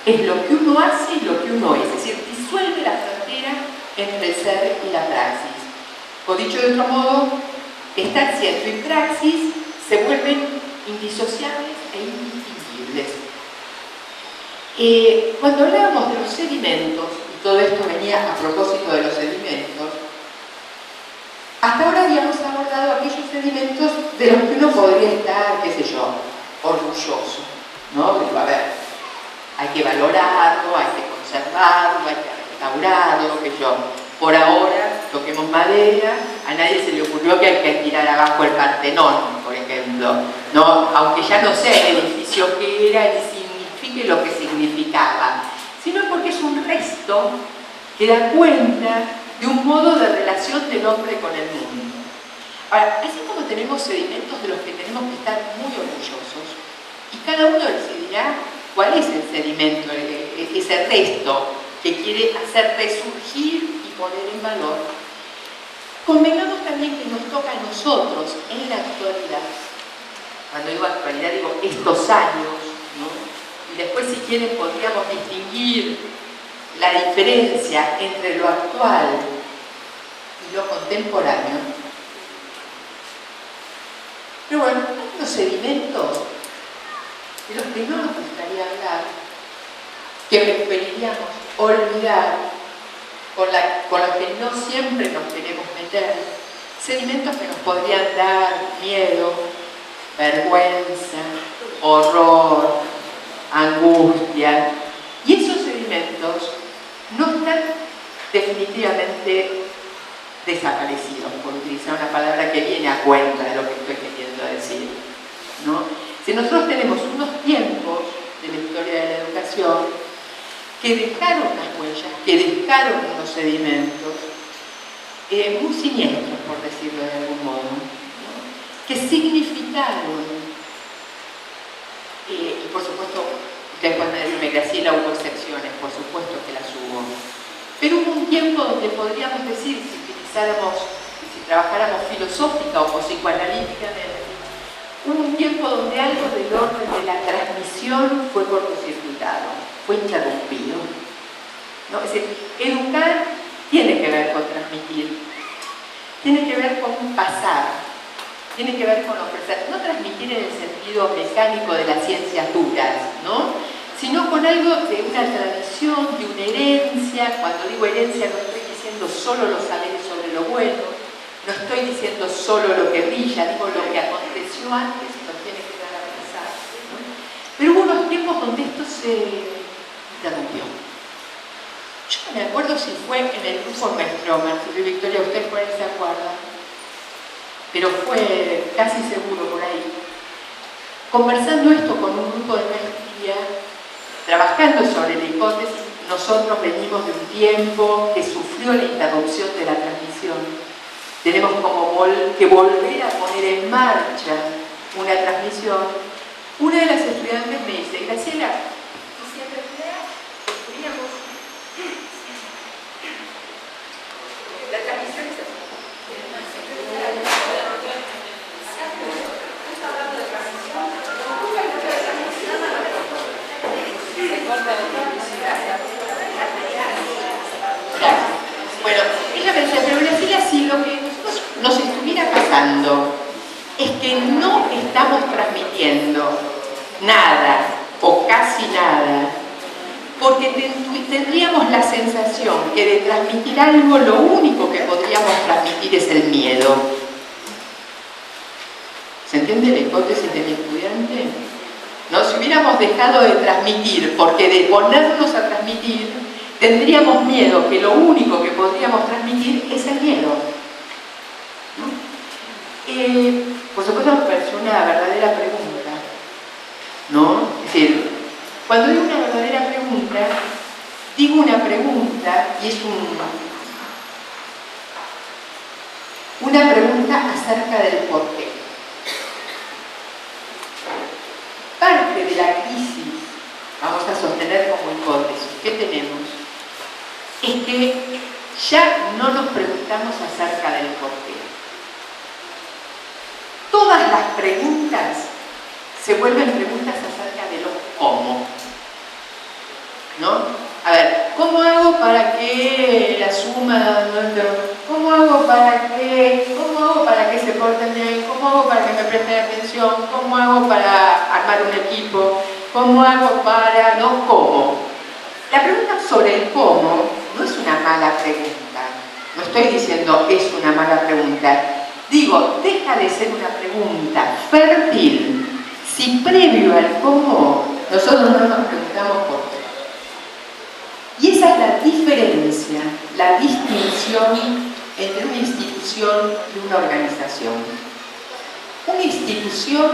es lo que uno hace y lo que uno es decir, disuelve la frontera entre el ser y la praxis. O dicho de otro modo, estar siendo y praxis se vuelven indisociables e indistinguibles. Cuando hablábamos de los sedimentos, y todo esto venía a propósito de los sedimentos, hasta ahora habíamos abordado aquellos sedimentos de los que uno podría estar, qué sé yo, orgulloso, ¿no? Digo, a ver, hay que valorarlo, hay que conservarlo, hay que restaurarlo, qué sé yo. Por ahora, toquemos madera, a nadie se le ocurrió que hay que tirar abajo el Partenón, por ejemplo, ¿no? Aunque ya no sea el edificio que era y signifique lo que significaba, sino porque es un resto que da cuenta de un modo de relación del hombre con el mundo. Ahora, así como tenemos sedimentos de los que tenemos que estar muy orgullosos, y cada uno decidirá cuál es el sedimento, ese resto que quiere hacer resurgir y poner en valor, convengamos también que nos toca a nosotros en la actualidad, cuando digo actualidad digo estos años, ¿no? Y después si quieren podríamos distinguir la diferencia entre lo actual y lo contemporáneo. Pero bueno, hay unos sedimentos de los que no nos gustaría hablar, que preferiríamos olvidar, con los que no siempre nos queremos meter, sedimentos que nos podrían dar miedo, vergüenza, horror, angustia, y esos sedimentos no están definitivamente desaparecidos, por utilizar una palabra que viene a cuenta de lo que estoy queriendo decir, ¿no? Si nosotros tenemos unos tiempos de la historia de la educación que dejaron unas huellas, que dejaron unos sedimentos muy siniestros, por decirlo de algún modo, ¿no? Que significaron, y por supuesto, ustedes pueden decirme, Graciela, hubo excepciones, por supuesto que las hubo, pero hubo un tiempo donde podríamos decir, si trabajáramos filosófica o psicoanalíticamente, hubo un tiempo donde algo del orden de la transmisión fue cortocircuitado, fue interrumpido, ¿no? Es decir, educar tiene que ver con transmitir, tiene que ver con pasar, tiene que ver con ofrecer, no transmitir en el sentido mecánico de las ciencias duras, ¿no? Sino con algo de una tradición, de una herencia. Cuando digo herencia no estoy diciendo solo los saberes sobre lo bueno, no estoy diciendo solo lo que brilla, digo lo que aconteció antes y nos tiene que dar a pensar, ¿no? Pero hubo unos tiempos donde esto se interrumpió. Yo no me acuerdo si fue en el grupo nuestro, Marcelo y Victoria, ustedes por ahí se acuerdan, pero fue casi seguro por ahí. Conversando esto con un grupo de maestría, trabajando sobre la hipótesis, nosotros venimos de un tiempo que sufrió la interrupción de la transmisión. Tenemos como que volver a poner en marcha una transmisión. Una de las estudiantes me dice, Graciela, ¿y si en realidad podríamos... La transmisión es así. Bueno, ella me decía, pero Graciela, si lo que nos estuviera pasando es que no estamos transmitiendo nada o casi nada, porque tendríamos la sensación que de transmitir algo lo único que podríamos transmitir es el miedo. ¿Se entiende la hipótesis de mi estudiante? ¿No? Si hubiéramos dejado de transmitir, porque de ponernos a transmitir tendríamos miedo, que lo único que podríamos transmitir es el miedo, ¿no? Por supuesto me pareció una verdadera pregunta, ¿no? Es decir, cuando digo una verdadera pregunta, digo una pregunta y es una pregunta acerca del porqué. Parte de la crisis, vamos a sostener como hipótesis, ¿qué tenemos? Es que ya no nos preguntamos acerca del porqué. Todas las preguntas se vuelven preguntas acerca de los cómo. ¿no? A ver, ¿cómo hago para que la suma, ¿cómo hago para que se porten bien? ¿Cómo hago para que me presten atención? ¿Cómo hago para armar un equipo? ¿Cómo hago para...? No, ¿cómo? La pregunta sobre el cómo no es una mala pregunta. No estoy diciendo es una mala pregunta. Digo, deja de ser una pregunta fértil si previo al cómo nosotros no nos preguntamos por qué. Y esa es la diferencia, la distinción entre una institución y una organización. Una institución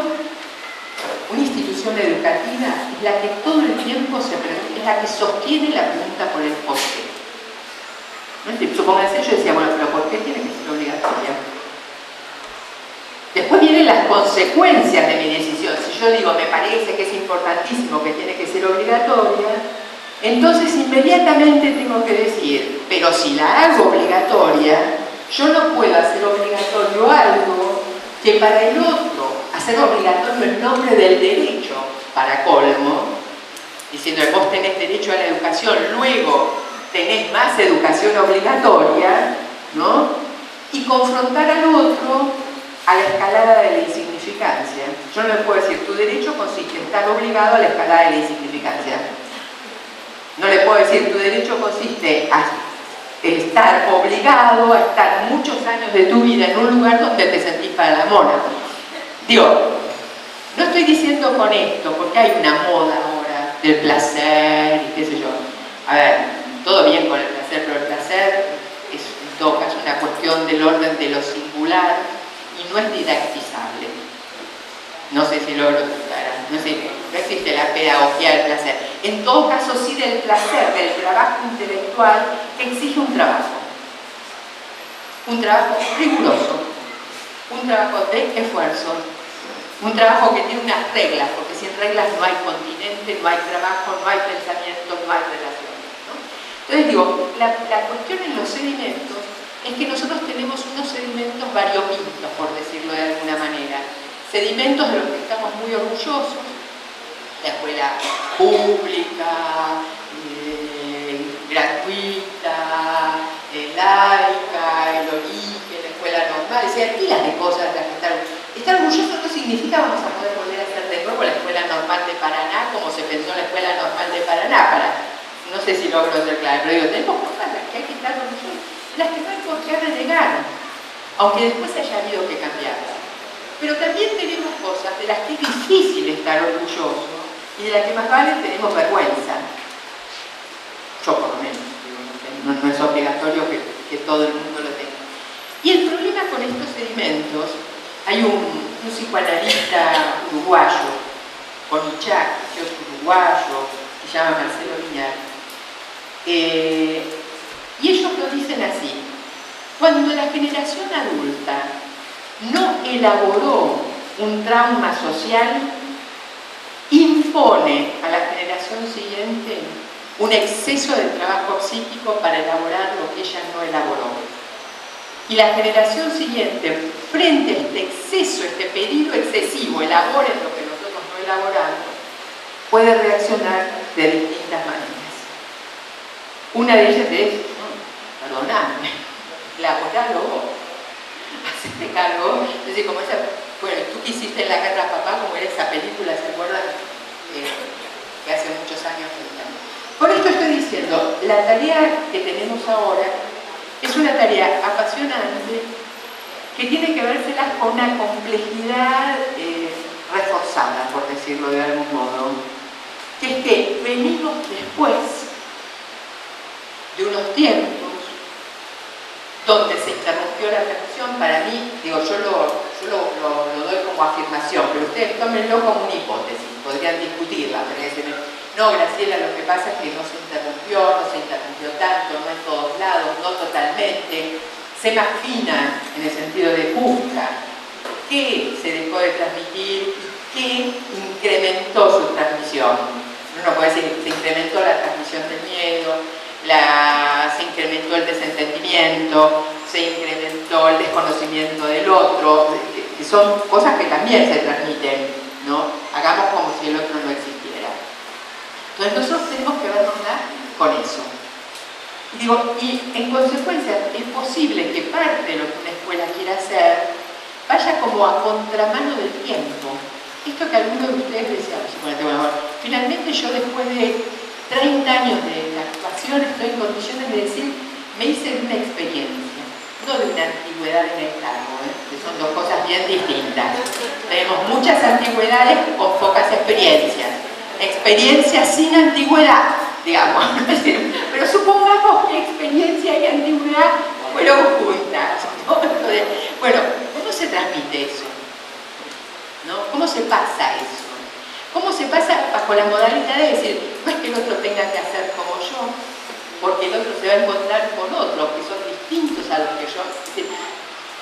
educativa es la que todo el tiempo se pregunta, es la que sostiene la pregunta por el por qué. ¿No? Supónganse, yo decía, bueno, pero ¿por qué tiene que ser obligatoria? Después vienen las consecuencias de mi decisión. Si yo digo, me parece que es importantísimo que tiene que ser obligatoria, entonces inmediatamente tengo que decir, pero si la hago obligatoria, yo no puedo hacer obligatorio algo que para el otro, hacer obligatorio el nombre del derecho, para colmo, diciendo que vos tenés derecho a la educación, luego tenés más educación obligatoria, ¿no? Y confrontar al otro a la escalada de la insignificancia. Yo no le puedo decir, tu derecho consiste en estar obligado a la escalada de la insignificancia. No le puedo decir, tu derecho consiste a estar obligado a estar muchos años de tu vida en un lugar donde te sentís para la mona. Digo, no estoy diciendo con esto, porque hay una moda ahora del placer y qué sé yo. A ver, todo bien con el placer, pero el placer es en todo caso una cuestión del orden de lo singular y no es didactizable. No sé si logro explicar, no existe la pedagogía del placer. En todo caso, sí del placer, del trabajo intelectual, exige un trabajo riguroso, un trabajo de esfuerzo, un trabajo que tiene unas reglas, porque sin reglas no hay continente, no hay trabajo, no hay pensamiento, no hay relaciones, ¿no? Entonces digo, la cuestión en los sedimentos es que nosotros tenemos unos sedimentos variopintos, por decirlo de alguna manera. Sedimentos de los que estamos muy orgullosos, la escuela pública, gratuita, laica, el origen, la escuela normal, hay pilas de cosas de las que estar orgulloso no significa vamos a poder volver a hacer de nuevo la escuela normal de Paraná como se pensó en la escuela normal de Paraná. No sé si logro ser claro, pero digo, tenemos cosas de las que hay que estar orgullosos, las que no hay por qué renegar, aunque después haya habido que cambiarlas. Pero también tenemos cosas de las que es difícil estar orgulloso y de las que más vale tenemos vergüenza. Yo por lo menos, no es obligatorio que todo el mundo lo tenga. Y el problema con estos sedimentos, hay un psicoanalista uruguayo, Conichak, que es uruguayo, que se llama Marcelo Viñar, y ellos lo dicen así: cuando la generación adulta no elaboró un trauma social, impone a la generación siguiente un exceso de trabajo psíquico para elaborar lo que ella no elaboró. Y la generación siguiente, frente a este exceso, este pedido excesivo, elaboren lo que nosotros no elaboramos, puede reaccionar de distintas maneras. Una de ellas es, perdonadme, elaboralo vos. Hacete cargo, es decir, como esa, bueno, tú que hiciste en la guerra papá, como era esa película, ¿se acuerdan? Que hace muchos años. Por esto estoy diciendo, la tarea que tenemos ahora es una tarea apasionante que tiene que vérselas con una complejidad reforzada, por decirlo de algún modo, que es que venimos después de unos tiempos donde se interrumpió la transmisión. Para mí, digo, yo lo doy como afirmación, pero ustedes tómenlo como una hipótesis, podrían discutirla, pero dicen, no, Graciela, lo que pasa es que no se interrumpió tanto, no en todos lados, no totalmente, se más fina en el sentido de busca qué se dejó de transmitir y qué incrementó su transmisión. Uno puede decir que se incrementó la transmisión del miedo, se incrementó el desentendimiento, se incrementó el desconocimiento del otro, que son cosas que también se transmiten, ¿no? Hagamos como si el otro no existiera. Entonces nosotros tenemos que vernosla Y en consecuencia es posible que parte de lo que una escuela quiera hacer vaya como a contramano del tiempo. Esto que alguno de ustedes decía, finalmente yo después de 30 años de la actuación estoy en condiciones de decir, me hice de una experiencia, no de una antigüedad en el cargo, que son dos cosas bien distintas. Tenemos muchas antigüedades con pocas experiencias. Experiencias sin antigüedad, digamos. Pero supongamos que experiencia y antigüedad fueron juntas, ¿no? Entonces, bueno, ¿cómo se transmite eso? ¿No? ¿Cómo se pasa eso? ¿Cómo se pasa bajo la modalidad de decir, no es que el otro tenga que hacer como yo, porque el otro se va a encontrar con otros que son distintos a los que yo? Es decir,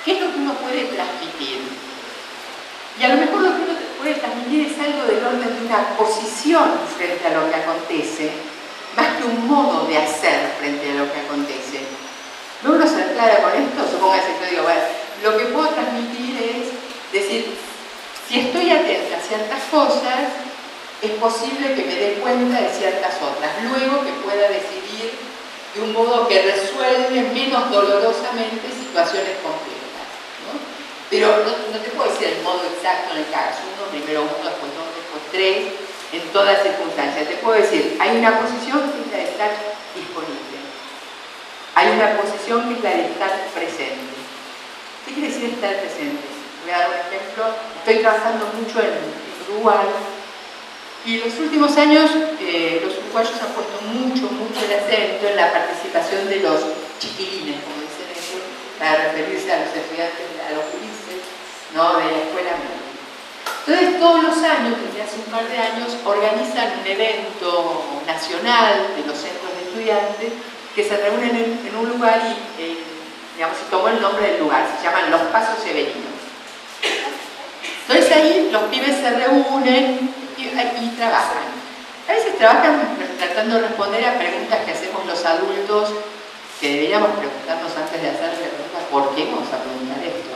¿qué es lo que uno puede transmitir? Y a lo mejor lo que uno puede transmitir es algo del orden de una posición frente a lo que acontece, más que un modo de hacer frente a lo que acontece. ¿No uno se aclara con esto? Supóngase que yo digo, bueno, lo que puedo transmitir es decir, si estoy atenta a ciertas cosas, es posible que me dé cuenta de ciertas otras, luego que pueda decidir de un modo que resuelve menos dolorosamente situaciones complejas, ¿no? Pero no te puedo decir el modo exacto en el caso, primero uno, después dos, después tres, en todas circunstancias. Te puedo decir, hay una posición que es la de estar disponible, hay una posición que es la de estar presente. ¿Qué quiere decir estar presente? Voy a dar un ejemplo. Estoy trabajando mucho en Uruguay y en los últimos años los uruguayos han puesto mucho el acento en la participación de los chiquilines, como dicen ellos, para referirse a los estudiantes, a los gurises, ¿no? De la escuela media. Entonces todos los años, desde hace un par de años, organizan un evento nacional de los centros de estudiantes que se reúnen en un lugar y digamos, se tomó el nombre del lugar, se llaman Los Pasos Severinos. Entonces ahí los pibes se reúnen y trabajan. A veces trabajan tratando de responder a preguntas que hacemos los adultos, que deberíamos preguntarnos antes de hacer la pregunta, ¿por qué vamos a preguntar esto?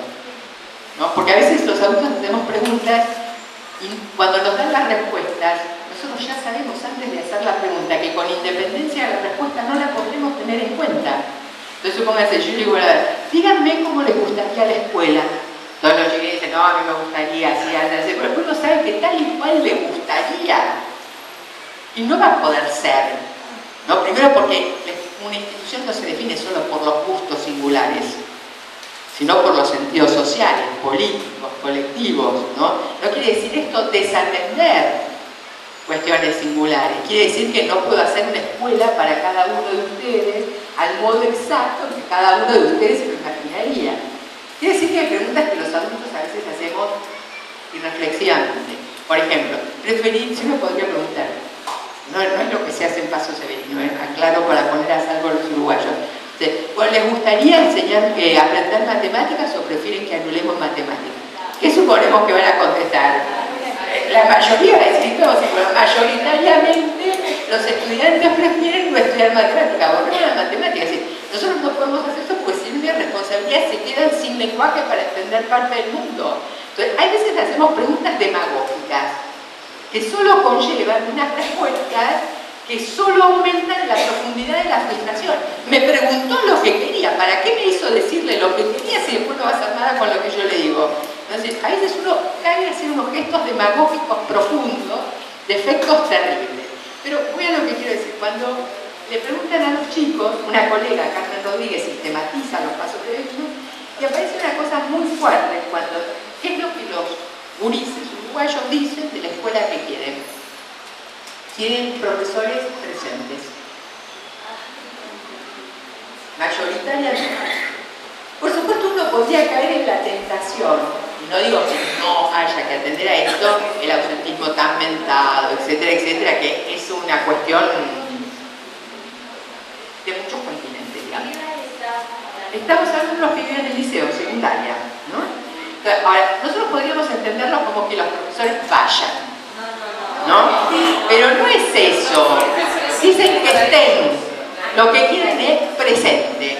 ¿No? Porque a veces los adultos hacemos preguntas y cuando nos dan las respuestas, nosotros ya sabemos antes de hacer la pregunta que con independencia de la respuesta no la podremos tener en cuenta. Entonces supóngase, yo digo, díganme cómo les gustaría la escuela. Todos los chiquillos dicen, no, a mí me gustaría así, así, pero después uno sabe que tal y cual le gustaría. Y no va a poder ser, ¿no? Primero porque una institución no se define solo por los gustos singulares, sino por los sentidos sociales, políticos, colectivos, ¿no? No quiere decir esto desatender cuestiones singulares. Quiere decir que no puedo hacer una escuela para cada uno de ustedes al modo exacto que cada uno de ustedes se lo imaginaría. Quiere decir que hay preguntas que los adultos a veces hacemos irreflexivamente. Por ejemplo, si uno podría preguntar, no es lo que se hace en Paso Severino, aclaro para poner a salvo a los uruguayos. Bueno, ¿les gustaría aprender matemáticas o prefieren que anulemos matemáticas? ¿Qué suponemos que van a contestar? La mayoría va a decir, no, mayoritariamente los estudiantes prefieren no estudiar matemáticas, volver a la matemática. Es decir, nosotros no podemos hacer esto porque sin una responsabilidad se quedan sin lenguaje para entender parte del mundo. Entonces, hay veces hacemos preguntas demagógicas que solo conllevan unas respuestas que solo aumentan la profundidad de la frustración. Me preguntó lo que quería, ¿para qué me hizo decirle lo que quería si después no va a hacer nada con lo que yo le digo? Entonces, a veces uno cae a hacer unos gestos demagógicos profundos, de efectos terribles. Pero voy a lo que quiero decir. Cuando le preguntan a los chicos, una colega, Carmen Rodríguez, sistematiza los pasos de ellos, y aparece una cosa muy fuerte cuando, ¿qué es lo que los gurises uruguayos dicen de la escuela que quieren? Quieren profesores presentes. Mayoritariamente. Por supuesto, uno podría caer en la tentación, y no digo que no haya que atender a esto, el ausentismo tan mentado, etcétera, etcétera, que es una cuestión de muchos continentes, digamos. Estamos hablando de los que viven en el liceo, secundaria, ¿no? Entonces, ahora, nosotros podríamos entenderlo como que los profesores vayan, ¿no? Pero no es eso. Dicen que estén. Lo que quieren es presente.